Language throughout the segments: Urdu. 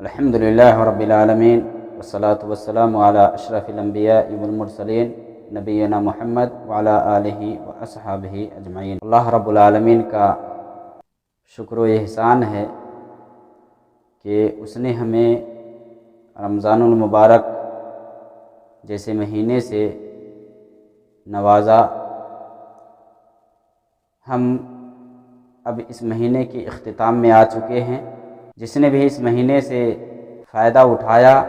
الحمدللہ رب العالمین والصلاة والسلام علی اشرف الانبیاء والمرسلین نبینا محمد وعلی آلہ واصحابہ اجمعین۔ اللہ رب العالمین کا شکر و احسان ہے کہ اس نے ہمیں رمضان المبارک جیسے مہینے سے نوازا۔ ہم اب اس مہینے کے اختتام میں آ چکے ہیں۔ جس نے بھی اس مہینے سے فائدہ اٹھایا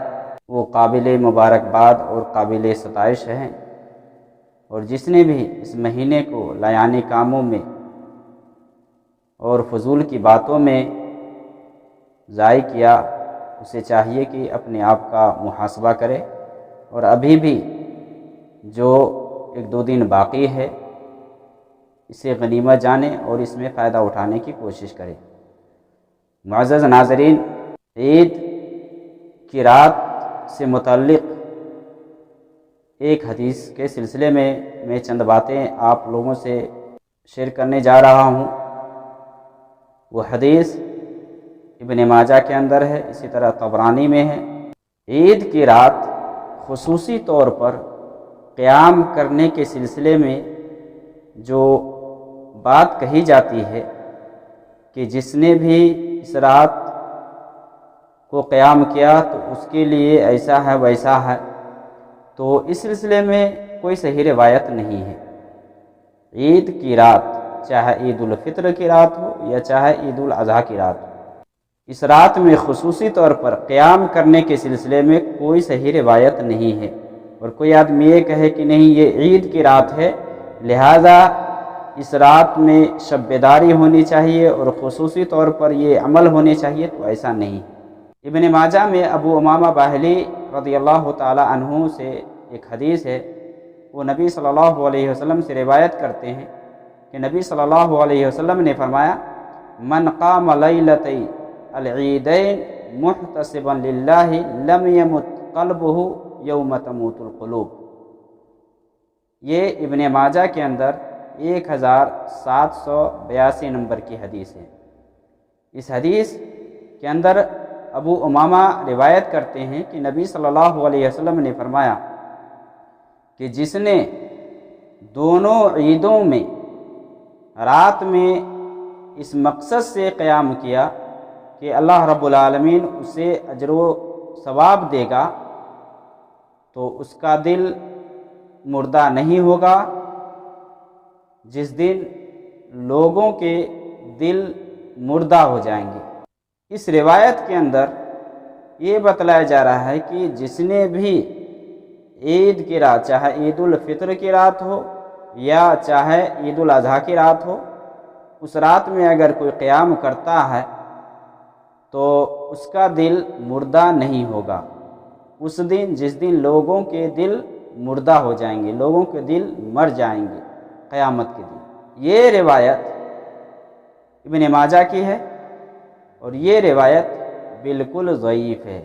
وہ قابل مبارکباد اور قابل ستائش ہے، اور جس نے بھی اس مہینے کو لایانی کاموں میں اور فضول کی باتوں میں ضائع کیا، اسے چاہیے کہ اپنے آپ کا محاسبہ کرے، اور ابھی بھی جو ایک دو دن باقی ہے اسے غنیمت جانے اور اس میں فائدہ اٹھانے کی کوشش کرے۔ معزز ناظرین، عید کی رات سے متعلق ایک حدیث کے سلسلے میں چند باتیں آپ لوگوں سے شیئر کرنے جا رہا ہوں۔ وہ حدیث ابن ماجہ کے اندر ہے، اسی طرح طبرانی میں ہے۔ عید کی رات خصوصی طور پر قیام کرنے کے سلسلے میں جو بات کہی جاتی ہے کہ جس نے بھی اس رات کو قیام کیا تو اس کے لیے ایسا ہے ویسا ہے، تو اس سلسلے میں کوئی صحیح روایت نہیں ہے۔ عید کی رات، چاہے عید الفطر کی رات ہو یا چاہے عید الاضحیٰ کی رات ہو، اس رات میں خصوصی طور پر قیام کرنے کے سلسلے میں کوئی صحیح روایت نہیں ہے۔ اور کوئی آدمی یہ کہے کہ نہیں یہ عید کی رات ہے لہذا اس رات میں شب بیداری ہونی چاہیے اور خصوصی طور پر یہ عمل ہونے چاہیے، تو ایسا نہیں۔ ابن ماجہ میں ابو امامہ باہلی رضی اللہ تعالی عنہ سے ایک حدیث ہے، وہ نبی صلی اللہ علیہ وسلم سے روایت کرتے ہیں کہ نبی صلی اللہ علیہ وسلم نے فرمایا: من قام لیلتی العیدین محتسبا للہ لم یمت قلبہ یوم تموت القلوب۔ یہ ابن ماجہ کے اندر 1782 نمبر کی حدیث ہے۔ اس حدیث کے اندر ابو امامہ روایت کرتے ہیں کہ نبی صلی اللہ علیہ وسلم نے فرمایا کہ جس نے دونوں عیدوں میں رات میں اس مقصد سے قیام کیا کہ اللہ رب العالمین اسے اجر و ثواب دے گا، تو اس کا دل مردہ نہیں ہوگا جس دن لوگوں کے دل مردہ ہو جائیں گے۔ اس روایت کے اندر یہ بتلایا جا رہا ہے کہ جس نے بھی عید کی رات، چاہے عید الفطر کی رات ہو یا چاہے عید الاضحیٰ کی رات ہو، اس رات میں اگر کوئی قیام کرتا ہے تو اس کا دل مردہ نہیں ہوگا اس دن، جس دن لوگوں کے دل مردہ ہو جائیں گے، لوگوں کے دل مر جائیں گے قیامت کے دن۔ یہ روایت ابن ماجہ کی ہے اور یہ روایت بالکل ضعیف ہے،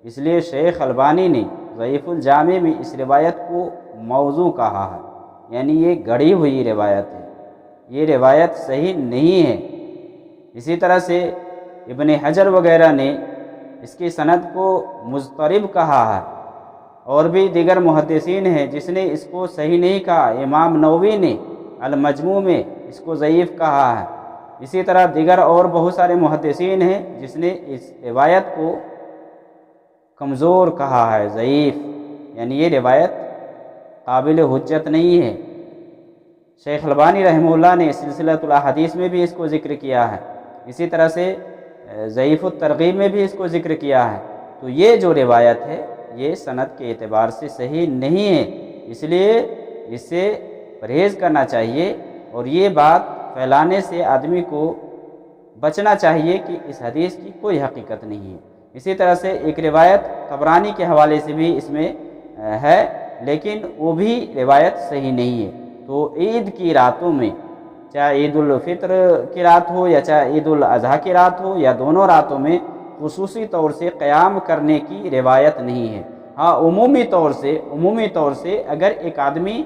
اس لیے شیخ البانی نے ضعیف الجامع میں اس روایت کو موضوع کہا ہے، یعنی یہ گڑھی ہوئی روایت ہے، یہ روایت صحیح نہیں ہے۔ اسی طرح سے ابن حجر وغیرہ نے اس کی سند کو مضطرب کہا ہے، اور بھی دیگر محدثین ہیں جس نے اس کو صحیح نہیں کہا۔ امام نووی نے المجموع میں اس کو ضعیف کہا ہے۔ اسی طرح دیگر اور بہت سارے محدثین ہیں جس نے اس روایت کو کمزور کہا ہے، ضعیف، یعنی یہ روایت قابل حجت نہیں ہے۔ شیخ البانی رحمہ اللہ نے سلسلۃ الاحادیث میں بھی اس کو ذکر کیا ہے، اسی طرح سے ضعیف الترغیب میں بھی اس کو ذکر کیا ہے۔ تو یہ جو روایت ہے یہ سند کے اعتبار سے صحیح نہیں ہے، اس لیے اس سے پرہیز کرنا چاہیے، اور یہ بات پھیلانے سے آدمی کو بچنا چاہیے کہ اس حدیث کی کوئی حقیقت نہیں ہے۔ اسی طرح سے ایک روایت طبرانی کے حوالے سے بھی اس میں ہے، لیکن وہ بھی روایت صحیح نہیں ہے۔ تو عید کی راتوں میں، چاہے عید الفطر کی رات ہو یا چاہے عید الاضحیٰ کی رات ہو، یا دونوں راتوں میں خصوصی طور سے قیام کرنے کی روایت نہیں ہے۔ ہاں عمومی طور سے اگر ایک آدمی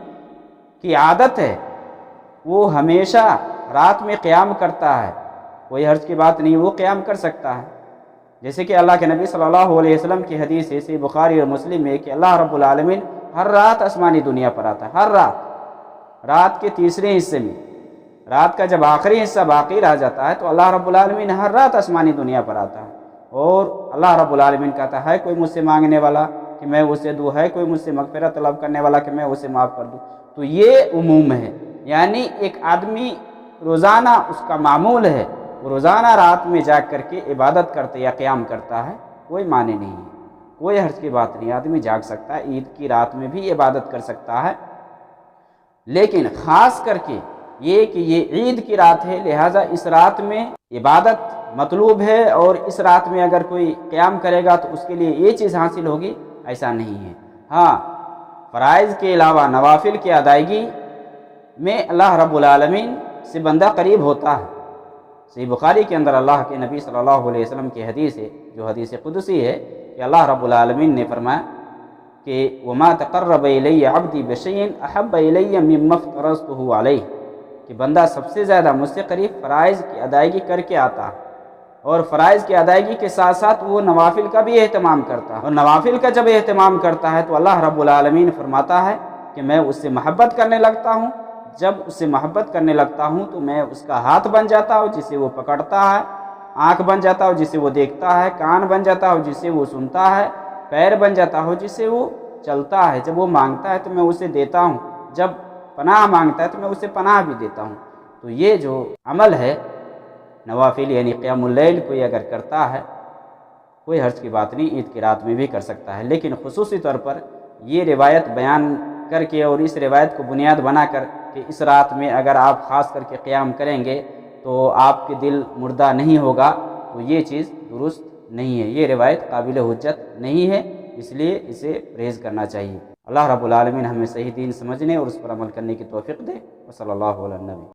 کی عادت ہے وہ ہمیشہ رات میں قیام کرتا ہے، کوئی حرج کی بات نہیں، وہ قیام کر سکتا ہے۔ جیسے کہ اللہ کے نبی صلی اللہ علیہ وسلم کی حدیث ہے صحیح بخاری اور مسلم میں کہ اللہ رب العالمین ہر رات آسمانی دنیا پر آتا ہے، ہر رات کے تیسرے حصے میں، رات کا جب آخری حصہ باقی رہ جاتا ہے تو اللہ رب العالمین ہر رات آسمانی دنیا پر آتا ہے، اور اللہ رب العالمین کہتا ہے کوئی مجھ سے مانگنے والا کہ میں اسے دوں، ہے کوئی مجھ سے مغفرت طلب کرنے والا کہ میں اسے معاف کر دوں۔ تو یہ عموم ہے، یعنی ایک آدمی روزانہ اس کا معمول ہے، وہ روزانہ رات میں جاگ کر کے عبادت کرتے یا قیام کرتا ہے، کوئی معنی نہیں ہے، کوئی حرج کی بات نہیں، آدمی جاگ سکتا ہے، عید کی رات میں بھی عبادت کر سکتا ہے، لیکن خاص کر کے یہ کہ یہ عید کی رات ہے، لہٰذا اس رات میں عبادت مطلوب ہے، اور اس رات میں اگر کوئی قیام کرے گا تو اس کے لیے یہ چیز حاصل ہوگی، ایسا نہیں ہے۔ ہاں، فرائض کے علاوہ نوافل کی ادائیگی میں اللہ رب العالمین سے بندہ قریب ہوتا ہے۔ صحیح بخاری کے اندر اللہ کے نبی صلی اللہ علیہ وسلم کی حدیث ہے، جو حدیث قدسی ہے، کہ اللہ رب العالمین نے فرمایا کہ وَمَا تَقَرَّبَ إِلَيَّ عَبْدِي بِشَيْءٍ أَحَبَّ إِلَيَّ مِمَّا افْتَرَضْتُهُ عَلَيْهِ، کہ بندہ سب سے زیادہ مجھ سے قریب فرائض کی ادائیگی کر کے آتا ہے، اور فرائض کی ادائیگی کے ساتھ ساتھ وہ نوافل کا بھی اہتمام کرتا ہے، اور نوافل کا جب اہتمام کرتا ہے تو اللہ رب العالمین فرماتا ہے کہ میں اس سے محبت کرنے لگتا ہوں، جب اس سے محبت کرنے لگتا ہوں تو میں اس کا ہاتھ بن جاتا ہوں جسے وہ پکڑتا ہے، آنکھ بن جاتا ہوں جسے وہ دیکھتا ہے، کان بن جاتا ہوں جسے وہ سنتا ہے، پیر بن جاتا ہوں جسے وہ چلتا ہے، جب وہ مانگتا ہے تو میں اسے دیتا ہوں، جب پناہ مانگتا ہے تو میں اسے پناہ بھی دیتا ہوں۔ تو یہ جو عمل ہے نوافل یعنی قیام اللیل کوئی اگر کرتا ہے، کوئی حرج کی بات نہیں، عید کی رات میں بھی کر سکتا ہے، لیکن خصوصی طور پر یہ روایت بیان کر کے اور اس روایت کو بنیاد بنا کر کہ اس رات میں اگر آپ خاص کر کے قیام کریں گے تو آپ کے دل مردہ نہیں ہوگا، تو یہ چیز درست نہیں ہے، یہ روایت قابل حجت نہیں ہے، اس لیے اسے پرہیز کرنا چاہیے۔ اللہ رب العالمین ہمیں صحیح دین سمجھنے اور اس پر عمل کرنے کی توفیق دے۔ وصلی اللہ علیہ وسلم۔